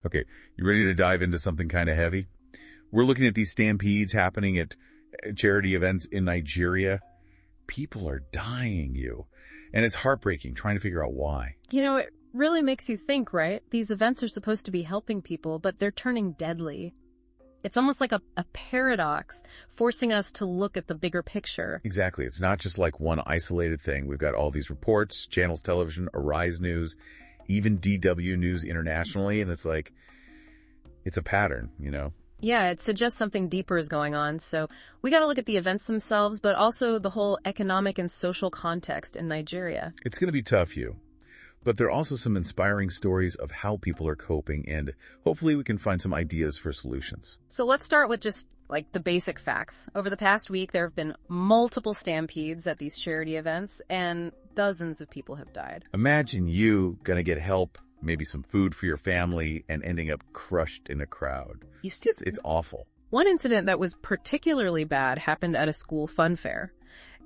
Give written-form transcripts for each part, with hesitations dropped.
Okay, you ready to dive into something kind of heavy? We're looking at these stampedes happening at charity events in Nigeria. People are dying, and it's heartbreaking trying to figure out why. It really makes you think, right? These events are supposed to be helping people, but they're turning deadly. It's almost like a paradox, forcing us to look at the bigger picture. Exactly. It's not just like one isolated thing. We've got all these reports, Channels Television, Arise News, even DW News internationally, and it's like, it's a pattern, Yeah, it suggests something deeper is going on. So we got to look at the events themselves, but also the whole economic and social context in Nigeria. It's going to be tough, but there are also some inspiring stories of how people are coping, and hopefully we can find some ideas for solutions. So let's start with just like the basic facts. Over the past week, there have been multiple stampedes at these charity events, and dozens of people have died. Imagine you going to get help, maybe some food for your family, and ending up crushed in a crowd. It's awful. One incident that was particularly bad happened at a school fun fair.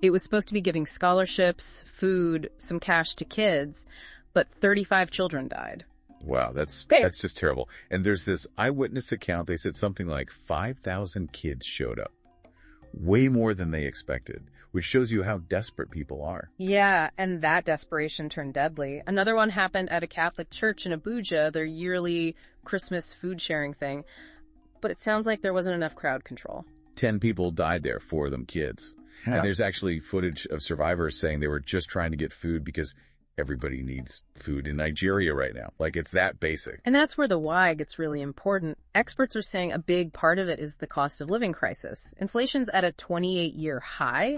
It was supposed to be giving scholarships, food, some cash to kids, but 35 children died. Wow, that's just terrible. And there's this eyewitness account. They said something like 5,000 kids showed up. Way more than they expected, which shows you how desperate people are. Yeah, and that desperation turned deadly. Another one happened at a Catholic church in Abuja, their yearly Christmas food sharing thing. But it sounds like there wasn't enough crowd control. 10 people died there, 4 of them kids. Yeah. And there's actually footage of survivors saying they were just trying to get food because everybody needs food in Nigeria right now. Like, it's that basic. And that's where the why gets really important. Experts are saying a big part of it is the cost of living crisis. Inflation's at a 28-year high.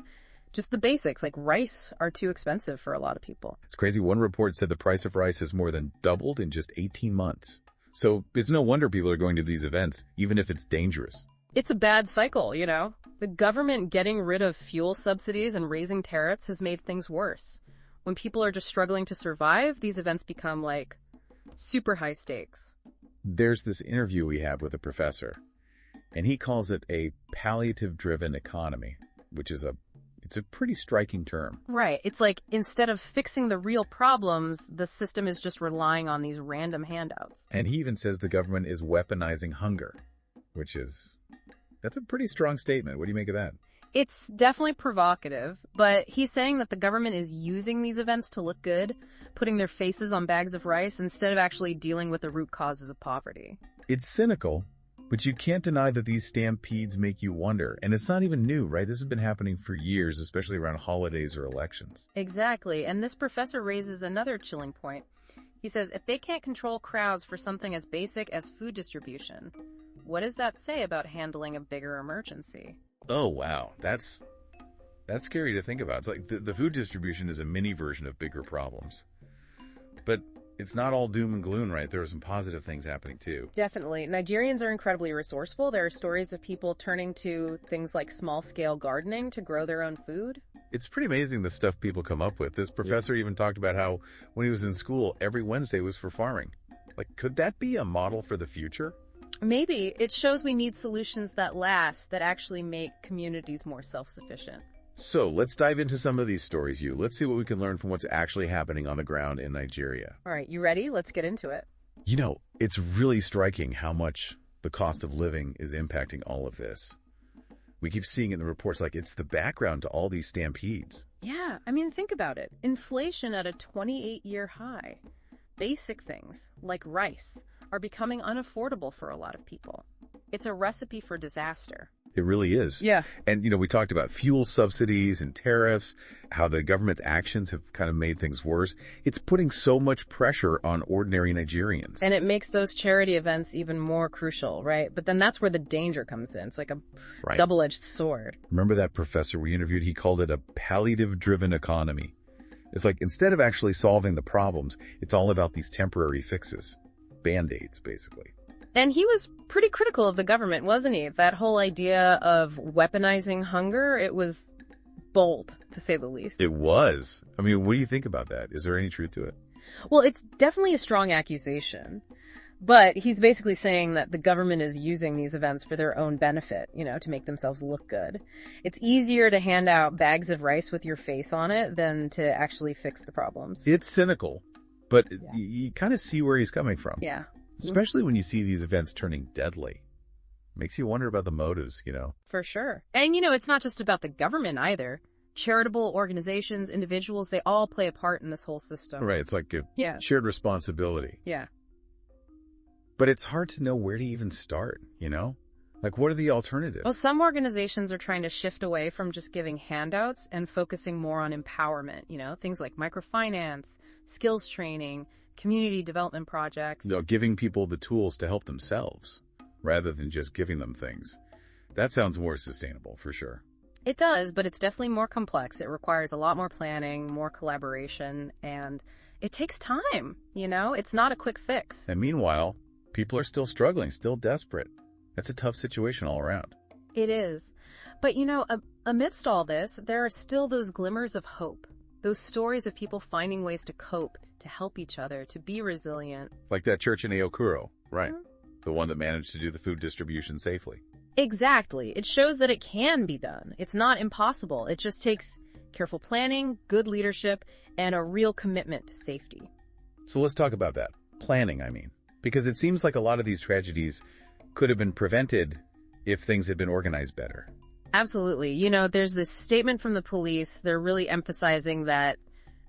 Just the basics, like rice, are too expensive for a lot of people. It's crazy. One report said the price of rice has more than doubled in just 18 months. So it's no wonder people are going to these events, even if it's dangerous. It's a bad cycle, The government getting rid of fuel subsidies and raising tariffs has made things worse. When people are just struggling to survive, these events become like super high stakes. There's this interview we have with a professor, and he calls it a palliative-driven economy, which is it's a pretty striking term. Right. It's like instead of fixing the real problems, the system is just relying on these random handouts. And he even says the government is weaponizing hunger, that's a pretty strong statement. What do you make of that? It's definitely provocative, but he's saying that the government is using these events to look good, putting their faces on bags of rice instead of actually dealing with the root causes of poverty. It's cynical, but you can't deny that these stampedes make you wonder. And it's not even new, right? This has been happening for years, especially around holidays or elections. Exactly. And this professor raises another chilling point. He says if they can't control crowds for something as basic as food distribution, what does that say about handling a bigger emergency? Oh, wow. That's scary to think about. It's like the food distribution is a mini version of bigger problems. But it's not all doom and gloom, right? There are some positive things happening, too. Definitely. Nigerians are incredibly resourceful. There are stories of people turning to things like small-scale gardening to grow their own food. It's pretty amazing the stuff people come up with. This professor even talked about how when he was in school, every Wednesday was for farming. Like, could that be a model for the future? Maybe. It shows we need solutions that last, that actually make communities more self-sufficient. So let's dive into some of these stories, Let's see what we can learn from what's actually happening on the ground in Nigeria. All right, you ready? Let's get into it. It's really striking how much the cost of living is impacting all of this. We keep seeing in the reports like it's the background to all these stampedes. Yeah, think about it. Inflation at a 28-year high. Basic things, like rice, are becoming unaffordable for a lot of people. It's a recipe for disaster. It really is. Yeah. And, we talked about fuel subsidies and tariffs, how the government's actions have kind of made things worse. It's putting so much pressure on ordinary Nigerians. And it makes those charity events even more crucial, right? But then that's where the danger comes in. It's like a double-edged sword. Remember that professor we interviewed? He called it a palliative-driven economy. It's like instead of actually solving the problems, it's all about these temporary fixes. Band-aids, basically. And he was pretty critical of the government, wasn't he? That whole idea of weaponizing hunger, it was bold, to say the least. It was. What do you think about that? Is there any truth to it? Well, it's definitely a strong accusation. But he's basically saying that the government is using these events for their own benefit, to make themselves look good. It's easier to hand out bags of rice with your face on it than to actually fix the problems. It's cynical, but you kind of see where he's coming from. Yeah. especially when you see these events turning deadly. Makes you wonder about the motives, For sure. And, it's not just about the government either. Charitable organizations, individuals, they all play a part in this whole system. Right, it's like a shared responsibility. Yeah. But it's hard to know where to even start, Like, what are the alternatives? Well, some organizations are trying to shift away from just giving handouts and focusing more on empowerment, things like microfinance, skills training, community development projects. So giving people the tools to help themselves rather than just giving them things. That sounds more sustainable, for sure. It does, but it's definitely more complex. It requires a lot more planning, more collaboration, and it takes time, It's not a quick fix. And meanwhile, people are still struggling, still desperate. That's a tough situation all around. It is. But, amidst all this, there are still those glimmers of hope, those stories of people finding ways to cope, to help each other, to be resilient. Like that church in Aokuro, right? Mm-hmm. The one that managed to do the food distribution safely. Exactly. It shows that it can be done. It's not impossible. It just takes careful planning, good leadership, and a real commitment to safety. So let's talk about that. Planning, I mean. Because it seems like a lot of these tragedies could have been prevented if things had been organized better. Absolutely. There's this statement from the police. They're really emphasizing that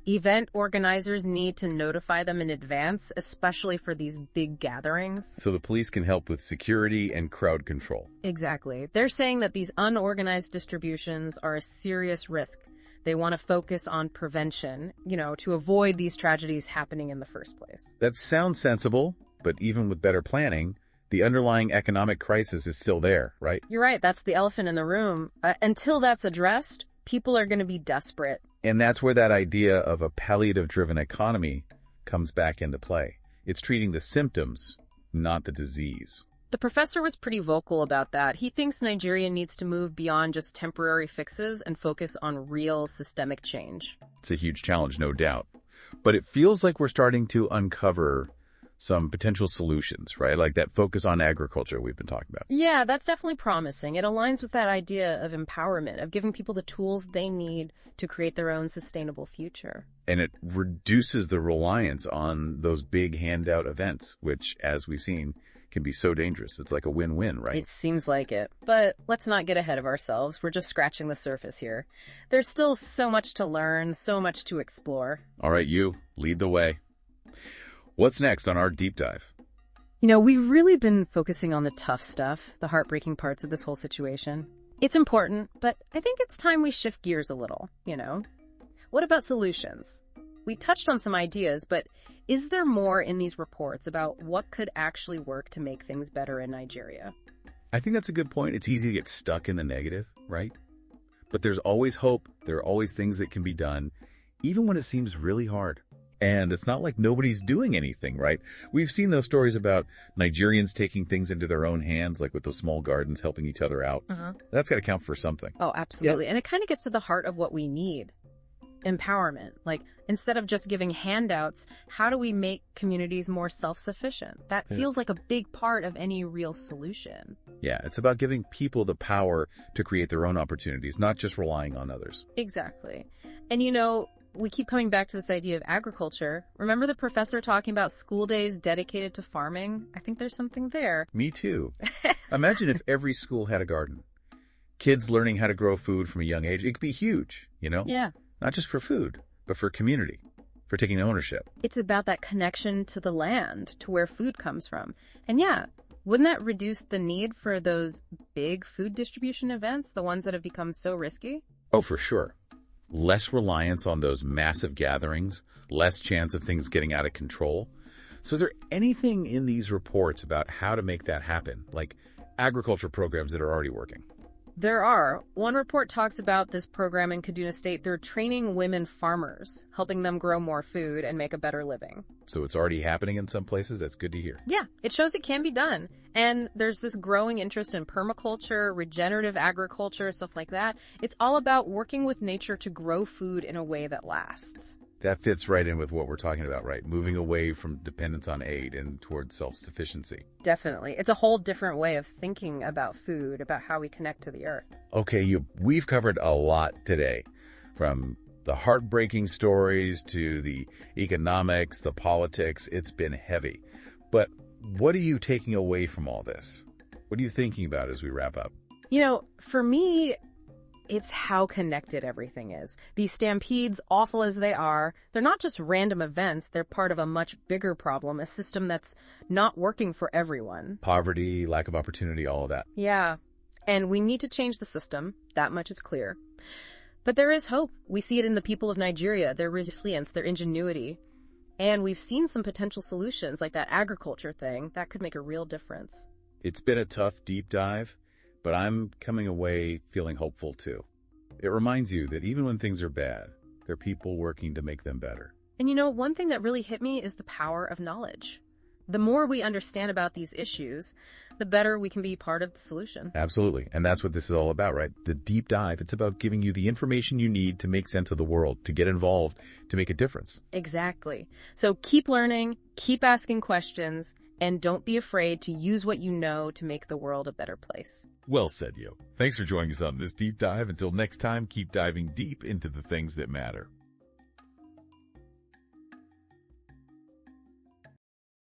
event organizers need to notify them in advance, especially for these big gatherings. So the police can help with security and crowd control. Exactly. They're saying that these unorganized distributions are a serious risk. They want to focus on prevention, to avoid these tragedies happening in the first place. That sounds sensible, but even with better planning, the underlying economic crisis is still there, right? You're right. That's the elephant in the room. Until that's addressed, people are going to be desperate. And that's where that idea of a palliative-driven economy comes back into play. It's treating the symptoms, not the disease. The professor was pretty vocal about that. He thinks Nigeria needs to move beyond just temporary fixes and focus on real systemic change. It's a huge challenge, no doubt. But it feels like we're starting to uncover some potential solutions, right? Like that focus on agriculture we've been talking about. Yeah, that's definitely promising. It aligns with that idea of empowerment, of giving people the tools they need to create their own sustainable future. And it reduces the reliance on those big handout events, which, as we've seen, can be so dangerous. It's like a win-win, right? It seems like it. But let's not get ahead of ourselves. We're just scratching the surface here. There's still so much to learn, so much to explore. All right, you, lead the way. What's next on our deep dive? We've really been focusing on the tough stuff, the heartbreaking parts of this whole situation. It's important, but I think it's time we shift gears a little, What about solutions? We touched on some ideas, but is there more in these reports about what could actually work to make things better in Nigeria? I think that's a good point. It's easy to get stuck in the negative, right? But there's always hope. There are always things that can be done, even when it seems really hard. And it's not like nobody's doing anything, right? We've seen those stories about Nigerians taking things into their own hands, like with those small gardens helping each other out. Uh-huh. That's got to count for something. Oh, absolutely. Yeah. And it kind of gets to the heart of what we need. Empowerment. Like, instead of just giving handouts, how do we make communities more self-sufficient? That feels like a big part of any real solution. Yeah, it's about giving people the power to create their own opportunities, not just relying on others. Exactly. And we keep coming back to this idea of agriculture. Remember the professor talking about school days dedicated to farming? I think there's something there. Me too. Imagine if every school had a garden. Kids learning how to grow food from a young age. It could be huge, Yeah. Not just for food, but for community, for taking ownership. It's about that connection to the land, to where food comes from. And yeah, wouldn't that reduce the need for those big food distribution events, the ones that have become so risky? Oh, for sure. Less reliance on those massive gatherings, less chance of things getting out of control. So is there anything in these reports about how to make that happen, like agriculture programs that are already working? There are. One report talks about this program in Kaduna State. They're training women farmers, helping them grow more food and make a better living. So it's already happening in some places? That's good to hear. Yeah, it shows it can be done. And there's this growing interest in permaculture, regenerative agriculture, stuff like that. It's all about working with nature to grow food in a way that lasts. That fits right in with what we're talking about, right? Moving away from dependence on aid and towards self-sufficiency. Definitely. It's a whole different way of thinking about food, about how we connect to the earth. Okay, we've covered a lot today, from the heartbreaking stories to the economics, the politics. It's been heavy. But what are you taking away from all this? What are you thinking about as we wrap up? For me, it's how connected everything is. These stampedes, awful as they are, they're not just random events. They're part of a much bigger problem, a system that's not working for everyone. Poverty, lack of opportunity, all of that. Yeah. And we need to change the system. That much is clear. But there is hope. We see it in the people of Nigeria, their resilience, their ingenuity. And we've seen some potential solutions, like that agriculture thing, that could make a real difference. It's been a tough deep dive, but I'm coming away feeling hopeful too. It reminds you that even when things are bad, there are people working to make them better. And one thing that really hit me is the power of knowledge. The more we understand about these issues, the better we can be part of the solution. Absolutely. And that's what this is all about, right? The deep dive, it's about giving you the information you need to make sense of the world, to get involved, to make a difference. Exactly. So keep learning, keep asking questions, and don't be afraid to use what you know to make the world a better place. Well said, Yo. Thanks for joining us on this deep dive. Until next time, keep diving deep into the things that matter.